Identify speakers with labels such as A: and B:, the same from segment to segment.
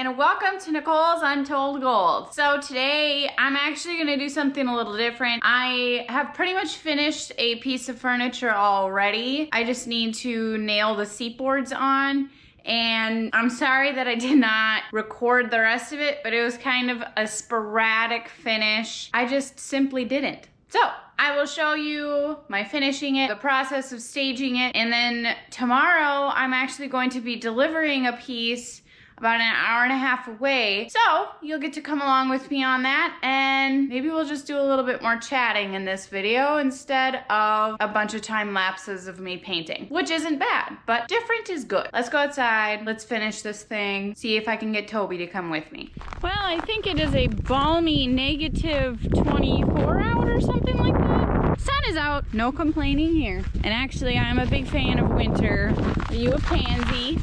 A: and welcome to Nicole's Untold Gold. So today I'm actually gonna do something a little different. I have pretty much finished a piece of furniture already. I just need to nail the seat boards on. And I'm sorry that I did not record the rest of it, but it was kind of a sporadic finish. I just simply didn't. So I will show you my finishing it, the process of staging it, and then tomorrow I'm actually going to be delivering a piece about an hour and a half away. So you'll get to come along with me on that, and maybe we'll just do a little bit more chatting in this video instead of a bunch of time lapses of me painting, which isn't bad, but different is good. Let's go outside, let's finish this thing, see if I can get Toby to come with me. Well, I think it is a balmy negative 24 out or something like that. Sun is out, no complaining here. And actually, I'm a big fan of winter. Are you a pansy?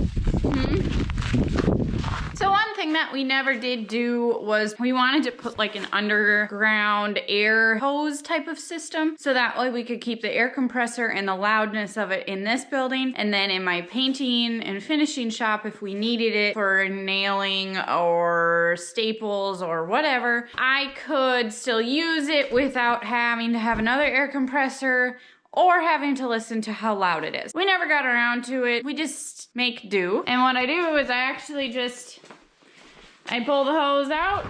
A: So one thing that we never did do was we wanted to put like an underground air hose type of system, so that way we could keep the air compressor and the loudness of it in this building, and then in my painting and finishing shop, if we needed it for nailing or staples or whatever, I could still use it without having to have another air compressor or having to listen to how loud it is. We never got around to it. We just make do. And what I do is I pull the hose out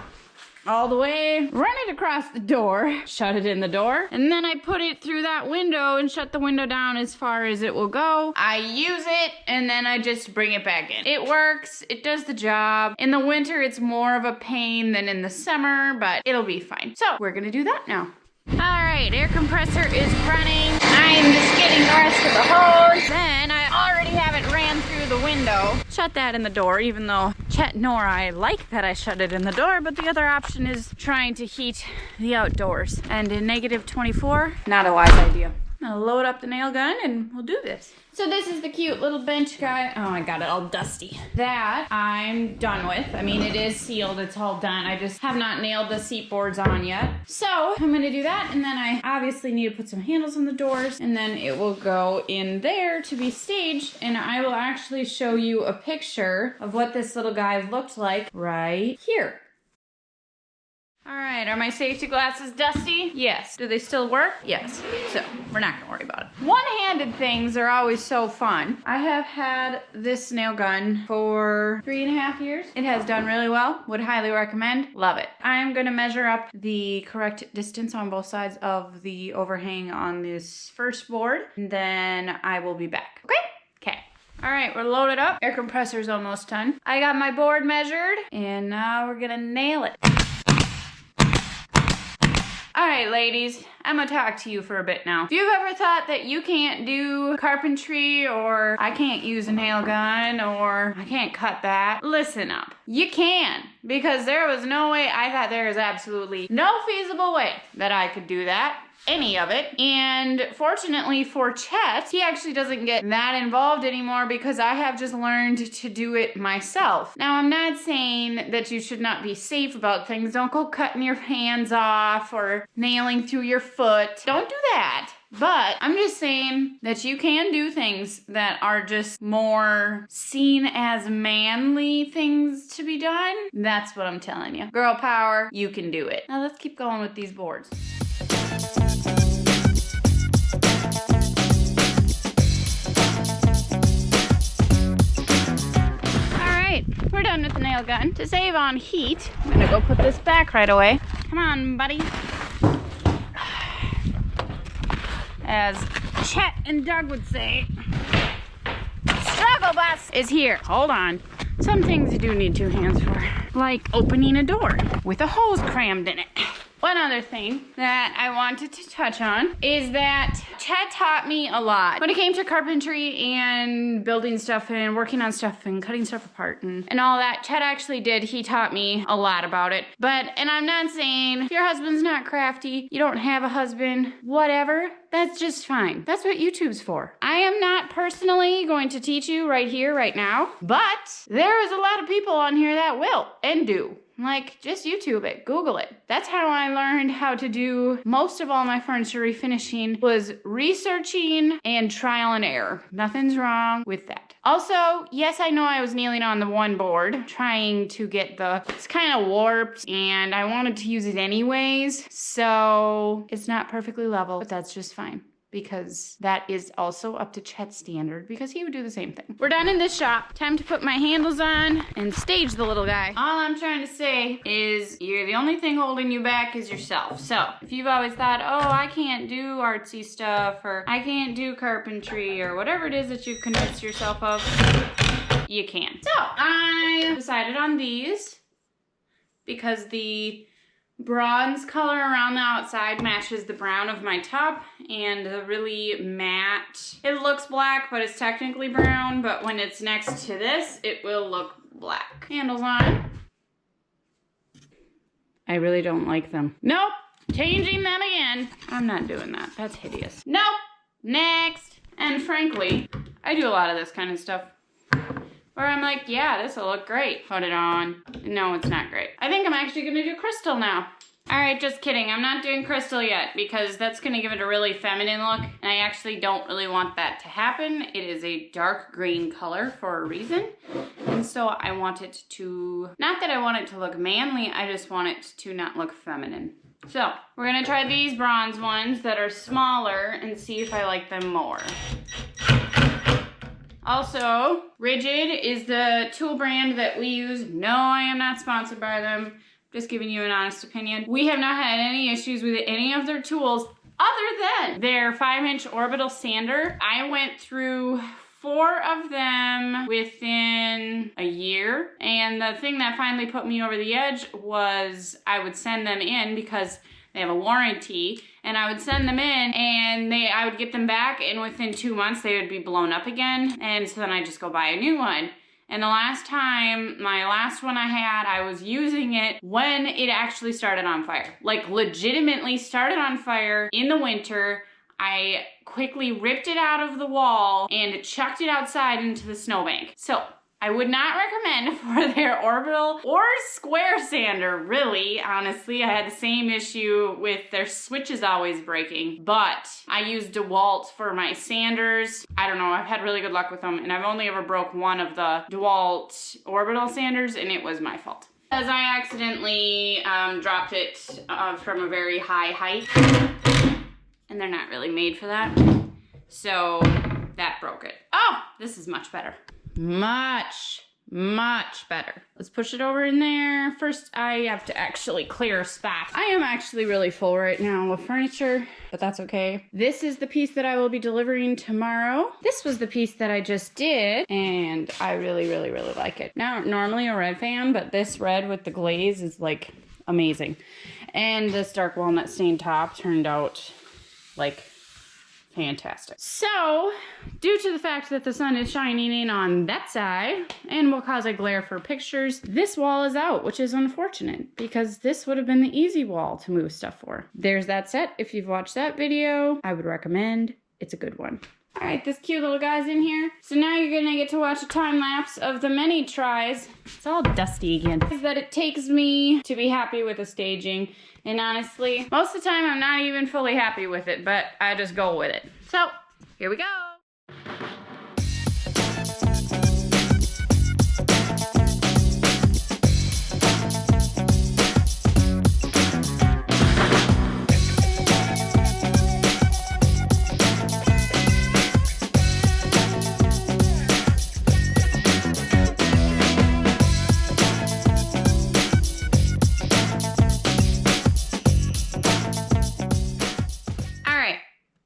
A: all the way, run it across the door, shut it in the door, and then I put it through that window and shut the window down as far as it will go. I use it, and then I just bring it back in. It works, it does the job. In the winter, it's more of a pain than in the summer, but it'll be fine. So we're gonna do that now. All right, air compressor is running. I'm just getting the rest of the hose. Then I already have it ran through the window. Shut that in the door, even though Chet nor I like that I shut it in the door, but the other option is trying to heat the outdoors. And in negative 24, not a wise idea. I'm gonna load up the nail gun and we'll do this. So this is the cute little bench guy. Oh, I got it all dusty. That I'm done with. I mean, it is sealed, it's all done. I just have not nailed the seat boards on yet. So I'm gonna do that, and then I obviously need to put some handles on the doors, and then it will go in there to be staged, and I will actually show you a picture of what this little guy looked like right here. All right, are my safety glasses dusty? Yes. Do they still work? Yes. So we're not gonna worry about it. One-handed things are always so fun. I have had this nail gun for 3.5 years. It has done really well. Would highly recommend. Love it. I'm gonna measure up the correct distance on both sides of the overhang on this first board, and then I will be back. Okay. All right, we're loaded up. Air compressor's almost done. I got my board measured, and now we're gonna nail it. All right, ladies, I'm gonna talk to you for a bit now. If you've ever thought that you can't do carpentry, or I can't use a nail gun, or I can't cut that, listen up. You can, because there was no way. I thought there was absolutely no feasible way that I could do that. Any of it. And fortunately for Chet, he actually doesn't get that involved anymore because I have just learned to do it myself. Now, I'm not saying that you should not be safe about things. Don't go cutting your hands off or nailing through your foot. Don't do that. But I'm just saying that you can do things that are just more seen as manly things to be done. That's what I'm telling you. Girl power, you can do it. Now let's keep going with these boards. We're done with the nail gun. To save on heat, I'm gonna go put this back right away. Come on, buddy. As Chet and Doug would say, struggle bus is here. Hold on. Some things you do need 2 hands for, like opening a door with a hose crammed in it. One other thing that I wanted to touch on is that Chet taught me a lot when it came to carpentry and building stuff and working on stuff and cutting stuff apart and all that. Chet actually did. He taught me a lot about it. And I'm not saying if your husband's not crafty, you don't have a husband, whatever, that's just fine. That's what YouTube's for. I am not personally going to teach you right here, right now, but there is a lot of people on here that will and do. Like, just YouTube it, Google it. That's how I learned how to do most of all my furniture refinishing, was researching and trial and error. Nothing's wrong with that. Also, yes, I know I was kneeling on the one board trying to get it's kind of warped and I wanted to use it anyways. So it's not perfectly level, but that's just fine, because that is also up to Chet's standard, because he would do the same thing. We're done in this shop. Time to put my handles on and stage the little guy. All I'm trying to say is you're the only thing holding you back is yourself. So if you've always thought, oh, I can't do artsy stuff, or I can't do carpentry, or whatever it is that you've convinced yourself of, you can. So I decided on these because the bronze color around the outside matches the brown of my top, and the really matte, it looks black, but it's technically brown, but when it's next to this, it will look black. Handles on. I really don't like them. Nope, changing them again. I'm not doing that, that's hideous. Nope, next. And frankly, I do a lot of this kind of stuff where I'm like, yeah, this will look great. Put it on. No, it's not great. I think I'm actually gonna do crystal now. All right, just kidding. I'm not doing crystal yet because that's gonna give it a really feminine look, and I actually don't really want that to happen. It is a dark green color for a reason, and so I want it to, not that I want it to look manly, I just want it to not look feminine. So we're gonna try these bronze ones that are smaller and see if I like them more. Also, Rigid is the tool brand that we use. No, I am not sponsored by them. Just giving you an honest opinion. We have not had any issues with any of their tools other than their 5-inch orbital sander. I went through 4 of them within a year. And the thing that finally put me over the edge was I would send them in because they have a warranty, and I would send them in and I would get them back, and within 2 months they would be blown up again. And so then I just go buy a new one. And the last time, my last one I had, I was using it when it actually started on fire. Like legitimately started on fire in the winter. I quickly ripped it out of the wall and chucked it outside into the snowbank. So I would not recommend for their orbital or square sander, really, honestly. I had the same issue with their switches always breaking, but I used DeWalt for my sanders. I don't know, I've had really good luck with them, and I've only ever broke one of the DeWalt orbital sanders, and it was my fault. As I accidentally dropped it from a very high height, and they're not really made for that, so that broke it. Oh, this is much better. Much better. Let's push it over in there. First, I have to actually clear a spot. I am actually really full right now with furniture, but that's okay. This is the piece that I will be delivering tomorrow. This was the piece that I just did, and I really like it. Now, normally a red fan, but this red with the glaze is like amazing. And this dark walnut stained top turned out like fantastic. So, due to the fact that the sun is shining in on that side and will cause a glare for pictures, this wall is out, which is unfortunate because this would have been the easy wall to move stuff for. There's that set. If you've watched that video, I would recommend. It's a good one. All right, this cute little guy's in here. So now you're gonna get to watch a time lapse of the many tries. It's all dusty again. That it takes me to be happy with the staging. And honestly, most of the time I'm not even fully happy with it, but I just go with it. So, here we go.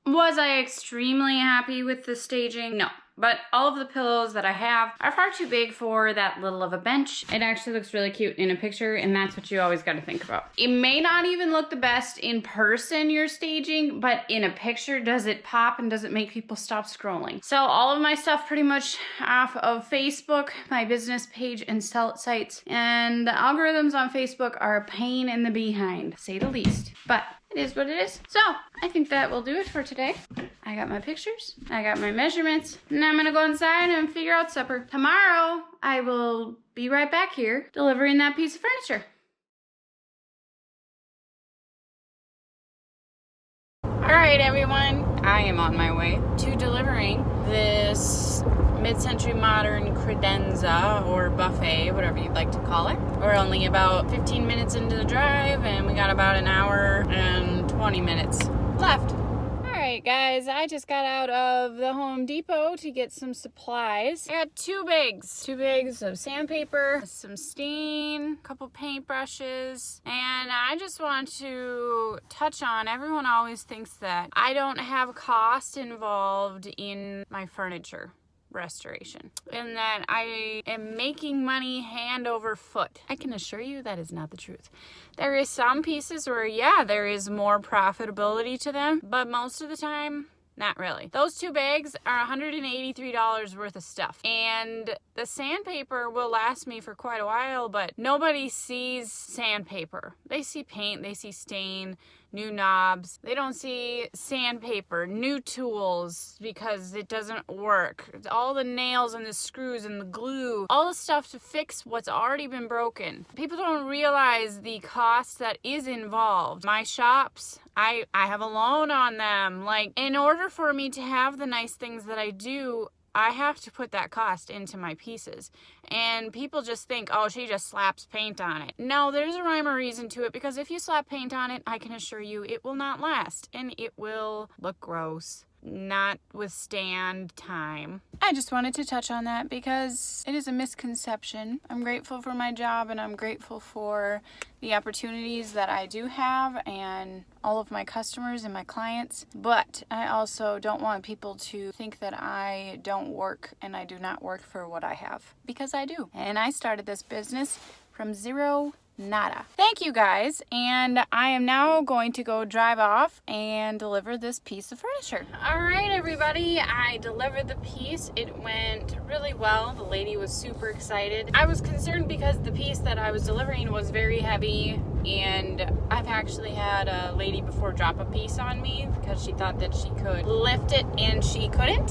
A: Was I extremely happy with the staging? No. But all of the pillows that I have are far too big for that little of a bench. It actually looks really cute in a picture, and that's what you always got to think about. It may not even look the best in person, your staging, but in a picture, does it pop and does it make people stop scrolling? So all of my stuff pretty much off of Facebook, my business page and sites, and the algorithms on Facebook are a pain in the behind, to say the least. But it is what it is. So, I think that will do it for today. I got my pictures, I got my measurements, and I'm gonna go inside and figure out supper. Tomorrow, I will be right back here delivering that piece of furniture. All right, everyone. I am on my way to delivering this mid-century modern credenza or buffet, whatever you'd like to call it. We're only about 15 minutes into the drive and we got about an hour and 20 minutes left. Alright guys, I just got out of the Home Depot to get some supplies. I got two bags of sandpaper, some stain, a couple paintbrushes, and I just want to touch on, everyone always thinks that I don't have cost involved in my furniture restoration and that I am making money hand over foot. I can assure you that is not the truth. There is some pieces where, yeah, there is more profitability to them, but most of the time, not really. Those two bags are $183 worth of stuff. And the sandpaper will last me for quite a while, but nobody sees sandpaper. They see paint, they see stain, new knobs. They don't see sandpaper, new tools because it doesn't work. All the nails and the screws and the glue, all the stuff to fix what's already been broken. People don't realize the cost that is involved. My shops, I have a loan on them. Like, in order for me to have the nice things that I do, I have to put that cost into my pieces. And people just think, oh, she just slaps paint on it. No, there's a rhyme or reason to it, because if you slap paint on it, I can assure you it will not last and it will look gross, not withstand time. I just wanted to touch on that because it is a misconception. I'm grateful for my job and I'm grateful for the opportunities that I do have and all of my customers and my clients, but I also don't want people to think that I don't work and I do not work for what I have, because I do. And I started this business from zero, nada. Thank you guys, and I am now going to go drive off and deliver this piece of furniture. All right, everybody, I delivered the piece. It went really well. The lady was super excited. I was concerned because the piece that I was delivering was very heavy, and I've actually had a lady before drop a piece on me because she thought that she could lift it and she couldn't.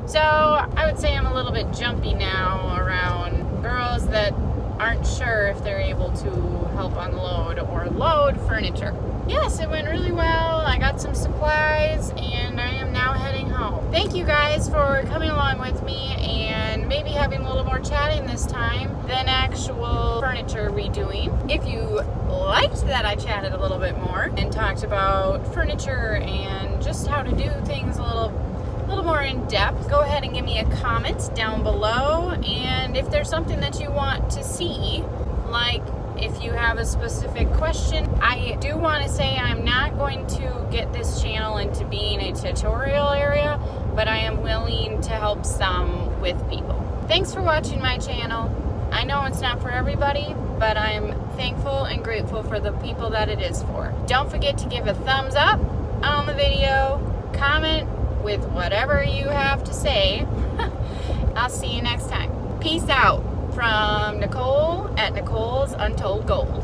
A: So I would say I'm a little bit jumpy now around girls that aren't sure if they're able to help unload or load furniture. Yes, it went really well. I got some supplies and I am now heading home. Thank you guys for coming along with me and maybe having a little more chatting this time than actual furniture redoing. If you liked that I chatted a little bit more and talked about furniture and just how to do things a little more in depth, go ahead and give me a comment down below. And if there's something that you want to see, like if you have a specific question, I do want to say I'm not going to get this channel into being a tutorial area, but I am willing to help some with people. Thanks for watching my channel. I know it's not for everybody, but I'm thankful and grateful for the people that it is for. Don't forget to give a thumbs up on the video, comment with whatever you have to say. I'll see you next time. Peace out from Nicole at Nicole's Untold Gold.